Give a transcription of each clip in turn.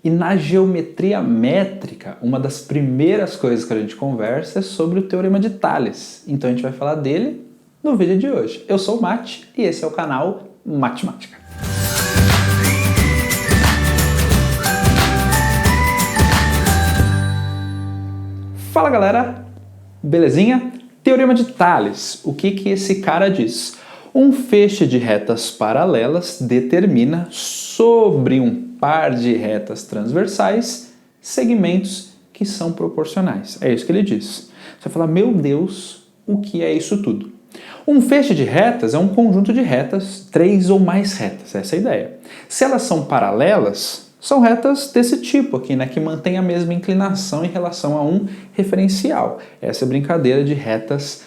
E na geometria métrica, uma das primeiras coisas que a gente conversa é sobre o Teorema de Tales. Então a gente vai falar dele no vídeo de hoje. Eu sou o Mate e esse é o canal Matemática. Fala galera, belezinha? Teorema de Tales, o que esse cara diz? Um feixe de retas paralelas determina sobre um par de retas transversais segmentos que são proporcionais. É isso que ele diz. Você vai falar, meu Deus, o que é isso tudo? Um feixe de retas é um conjunto de retas, 3 ou mais retas, essa é a ideia. Se elas são paralelas, são retas desse tipo aqui, né, que mantém a mesma inclinação em relação a um referencial. Essa é a brincadeira de retas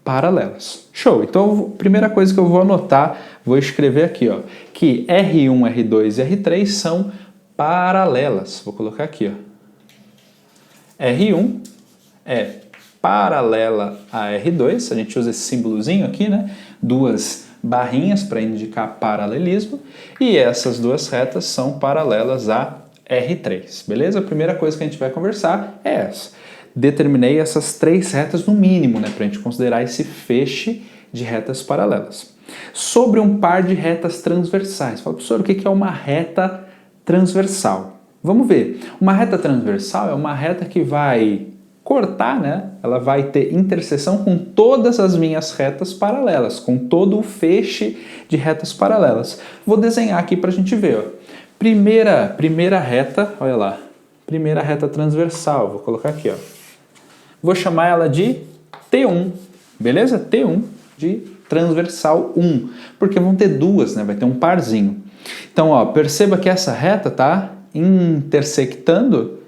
paralelas. Show! Então, a primeira coisa que eu vou anotar, vou escrever aqui, ó, que R1, R2 e R3 são paralelas. Vou colocar aqui, ó. R1 é paralela a R2, a gente usa esse símbolozinho aqui, né? Duas barrinhas para indicar paralelismo, e essas duas retas são paralelas a R3, beleza? A primeira coisa que a gente vai conversar é essa. Determinei essas 3 retas no mínimo, né, para a gente considerar esse feixe de retas paralelas. Sobre um par de retas transversais. Fala, professor, o que é uma reta transversal? Vamos ver. Uma reta transversal é uma reta que vai cortar, né? Ela vai ter interseção com todas as minhas retas paralelas, com todo o feixe de retas paralelas. Vou desenhar aqui para a gente ver. Ó. Primeira reta, olha lá. Primeira reta transversal, vou colocar aqui, ó. Vou chamar ela de T1, beleza? T1 de transversal 1, porque vão ter duas, né? Vai ter um parzinho. Então, ó, perceba que essa reta tá intersectando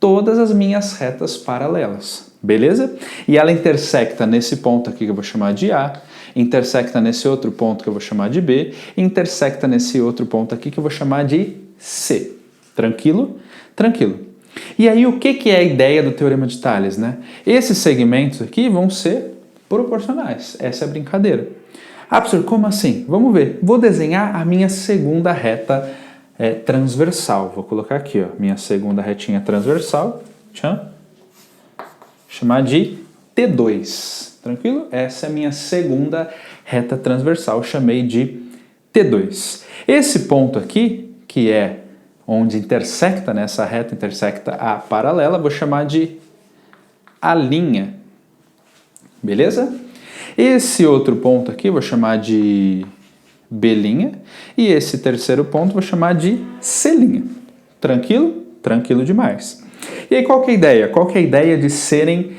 todas as minhas retas paralelas, beleza? E ela intersecta nesse ponto aqui que eu vou chamar de A, intersecta nesse outro ponto que eu vou chamar de B, e intersecta nesse outro ponto aqui que eu vou chamar de C. Tranquilo? Tranquilo. E aí, o que é a ideia do Teorema de Tales, né? Esses segmentos aqui vão ser proporcionais. Essa é a brincadeira. Ah, professor, como assim? Vamos ver. Vou desenhar a minha segunda reta transversal. Vou colocar aqui, ó, minha segunda retinha transversal. Chamar de T2. Tranquilo? Essa é a minha segunda reta transversal. Chamei de T2. Esse ponto aqui, que é onde intersecta, nessa reta intersecta a paralela, vou chamar de A', beleza? Esse outro ponto aqui vou chamar de B', e esse terceiro ponto vou chamar de C'. Tranquilo? Tranquilo demais. E aí qual que é a ideia? Qual que é a ideia de serem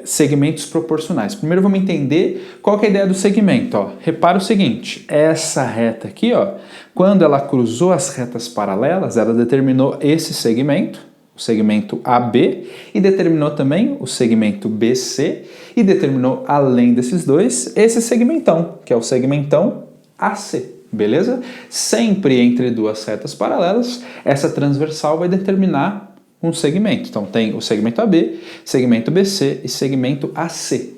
segmentos proporcionais? Primeiro vamos entender qual que é a ideia do segmento. Ó. Repara o seguinte, essa reta aqui, ó, quando ela cruzou as retas paralelas, ela determinou esse segmento, o segmento AB, e determinou também o segmento BC, e determinou, além desses dois, esse segmentão, que é o segmentão AC. Beleza? Sempre entre duas retas paralelas, essa transversal vai determinar um segmento. Então tem o segmento AB, segmento BC e segmento AC.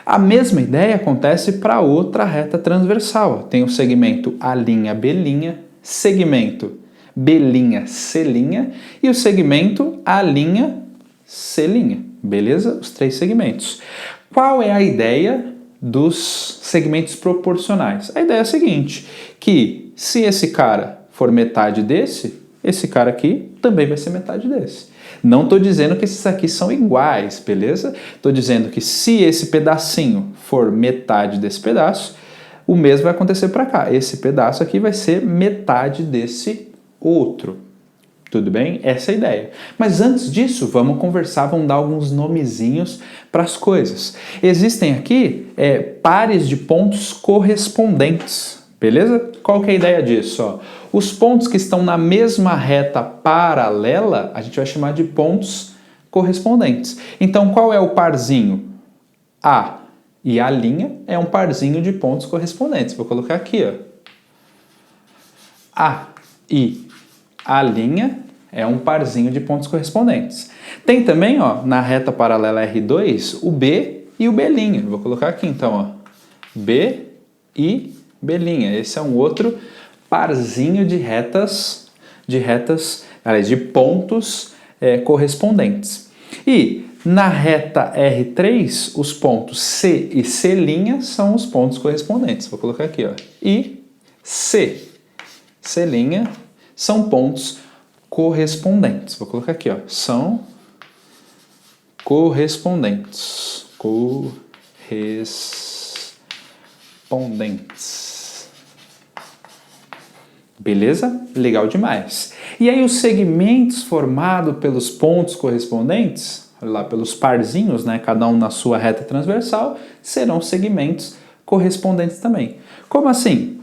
A mesma ideia acontece para outra reta transversal. Tem o segmento A'B', segmento B'C' e o segmento A'C'. Beleza? Os 3 segmentos. Qual é a ideia dos segmentos proporcionais? A ideia é a seguinte, que se esse cara for metade desse, esse cara aqui também vai ser metade desse. Não estou dizendo que esses aqui são iguais, beleza? Estou dizendo que se esse pedacinho for metade desse pedaço, o mesmo vai acontecer para cá. Esse pedaço aqui vai ser metade desse outro. Tudo bem? Essa é a ideia. Mas antes disso, vamos conversar, vamos dar alguns nomezinhos para as coisas. Existem aqui pares de pontos correspondentes. Beleza? Qual que é a ideia disso? Ó? Os pontos que estão na mesma reta paralela, a gente vai chamar de pontos correspondentes. Então, qual é o parzinho? A e A' é um parzinho de pontos correspondentes. Vou colocar aqui, ó. A e A' é um parzinho de pontos correspondentes. Tem também, ó, na reta paralela R2, o B e o B'. Vou colocar aqui, então, ó. B e B'. Esse é um outro parzinho de retas aliás, de pontos correspondentes. E na reta R3, os pontos C e C' são os pontos correspondentes. Vou colocar aqui, ó. E C, C' são pontos correspondentes. Vou colocar aqui, ó. São correspondentes. Correspondentes. Beleza? Legal demais. E aí os segmentos formados pelos pontos correspondentes, olha lá, pelos parzinhos, né, cada um na sua reta transversal, serão segmentos correspondentes também. Como assim?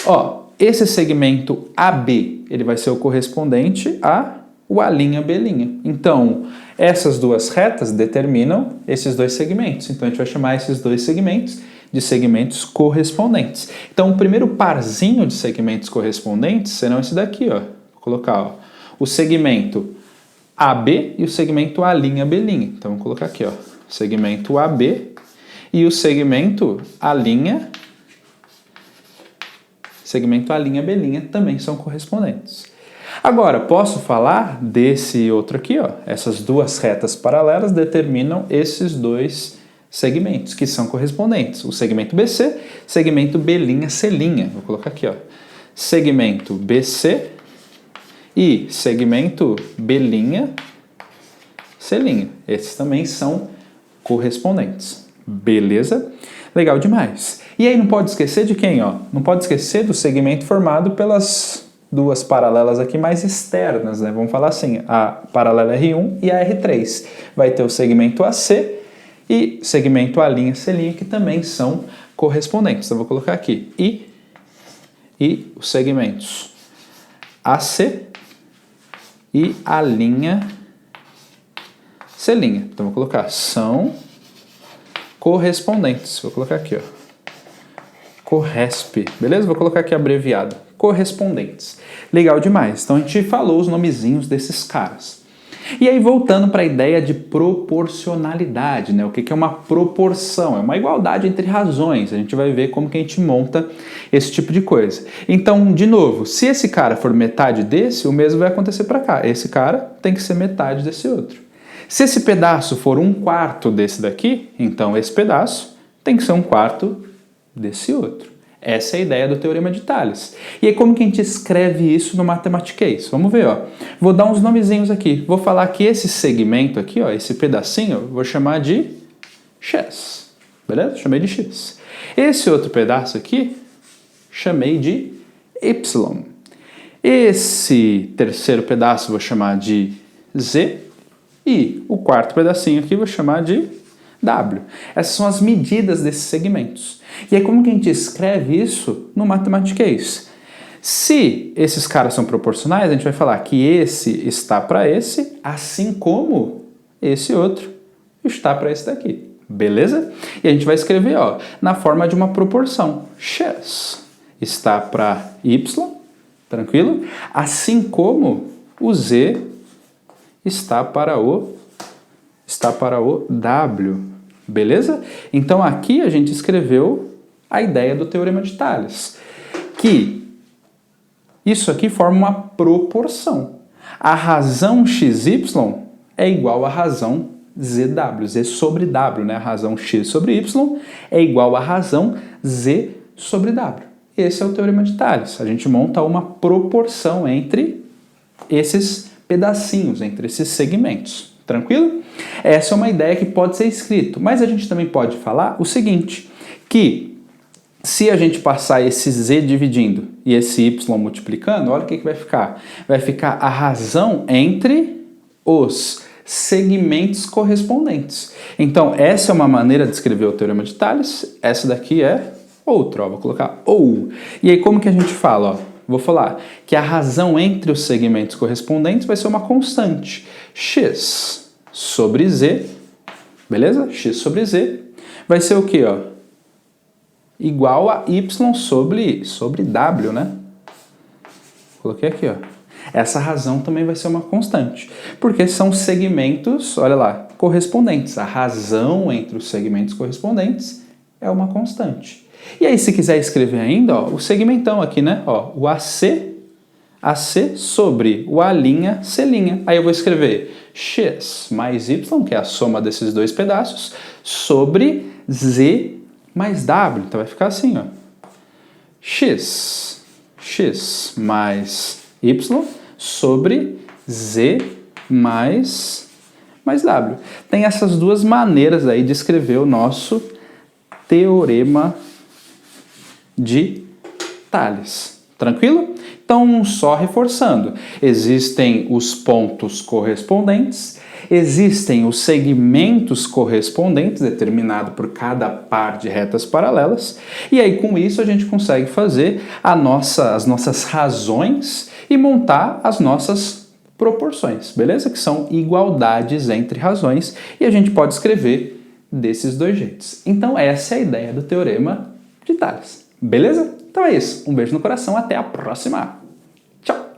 Ó, esse segmento AB, ele vai ser o correspondente ao A'B'. Então, essas duas retas determinam esses dois segmentos. Então, a gente vai chamar esses dois segmentos de segmentos correspondentes. Então, o primeiro parzinho de segmentos correspondentes serão esse daqui, ó. Vou colocar, ó, o segmento AB e o segmento A'B'. Então, vou colocar aqui, ó, segmento AB e o segmento A'B' também são correspondentes. Agora, posso falar desse outro aqui, ó. Essas duas retas paralelas determinam esses dois segmentos, que são correspondentes. O segmento BC, segmento B'C'. Vou colocar aqui, ó. Segmento BC e segmento B'C'. Esses também são correspondentes. Beleza? Legal demais. E aí não pode esquecer de quem, ó? Não pode esquecer do segmento formado pelas duas paralelas aqui mais externas, né? Vamos falar assim, a paralela R1 e a R3. Vai ter o segmento AC e segmento A'C', que também são correspondentes. Então, eu vou colocar aqui e os segmentos AC e A'C'. Então, vou colocar são correspondentes. Vou colocar aqui, ó. Corresp, beleza? Vou colocar aqui abreviado. Correspondentes. Legal demais. Então, a gente falou os nomezinhos desses caras. E aí, voltando para a ideia de proporcionalidade, né? O que é uma proporção? É uma igualdade entre razões. A gente vai ver como que a gente monta esse tipo de coisa. Então, de novo, se esse cara for metade desse, o mesmo vai acontecer para cá. Esse cara tem que ser metade desse outro. Se esse pedaço for 1/4 desse daqui, então esse pedaço tem que ser 1/4 desse outro. Essa é a ideia do Teorema de Tales. E aí como que a gente escreve isso no Mathematics? Vamos ver, ó. Vou dar uns nomezinhos aqui. Vou falar que esse segmento aqui, ó, esse pedacinho, vou chamar de x. Beleza? Chamei de x. Esse outro pedaço aqui, chamei de y. Esse terceiro pedaço vou chamar de z. E o quarto pedacinho aqui vou chamar de W. Essas são as medidas desses segmentos. E aí como que a gente escreve isso no Mathematics? Se esses caras são proporcionais, a gente vai falar que esse está para esse, assim como esse outro está para esse daqui. Beleza? E a gente vai escrever, ó, na forma de uma proporção. X está para Y, tranquilo? Assim como o Z está para o W, beleza? Então aqui a gente escreveu a ideia do Teorema de Tales, que isso aqui forma uma proporção. A razão XY é igual à razão ZW, Z sobre W, né? A razão X sobre Y é igual à razão Z sobre W. Esse é o Teorema de Tales. A gente monta uma proporção entre esses pedacinhos, entre esses segmentos. Tranquilo? Essa é uma ideia que pode ser escrito, mas a gente também pode falar o seguinte, que se a gente passar esse z dividindo e esse y multiplicando, olha o que vai ficar. Vai ficar a razão entre os segmentos correspondentes. Então, essa é uma maneira de escrever o Teorema de Tales, essa daqui é outra, ó, vou colocar ou. E aí como que a gente fala, ó? Vou falar que a razão entre os segmentos correspondentes vai ser uma constante. X sobre Z, beleza? X sobre Z vai ser o quê, ó? Igual a Y sobre W, né? Coloquei aqui, ó. Essa razão também vai ser uma constante, porque são segmentos, olha lá, correspondentes. A razão entre os segmentos correspondentes é uma constante. E aí, se quiser escrever ainda, ó, o segmentão aqui, né? Ó, o AC AC sobre o A', C'. Aí eu vou escrever x mais y, que é a soma desses dois pedaços, sobre z mais w. Então vai ficar assim, ó. X mais y sobre z mais w. Tem essas duas maneiras aí de escrever o nosso teorema de Tales. Tranquilo? Então, só reforçando, existem os pontos correspondentes, existem os segmentos correspondentes, determinado por cada par de retas paralelas, e aí com isso a gente consegue fazer as nossas razões e montar as nossas proporções, beleza? Que são igualdades entre razões, e a gente pode escrever desses dois jeitos. Então essa é a ideia do teorema de Tales, beleza? Então é isso, um beijo no coração, até a próxima! Tchau!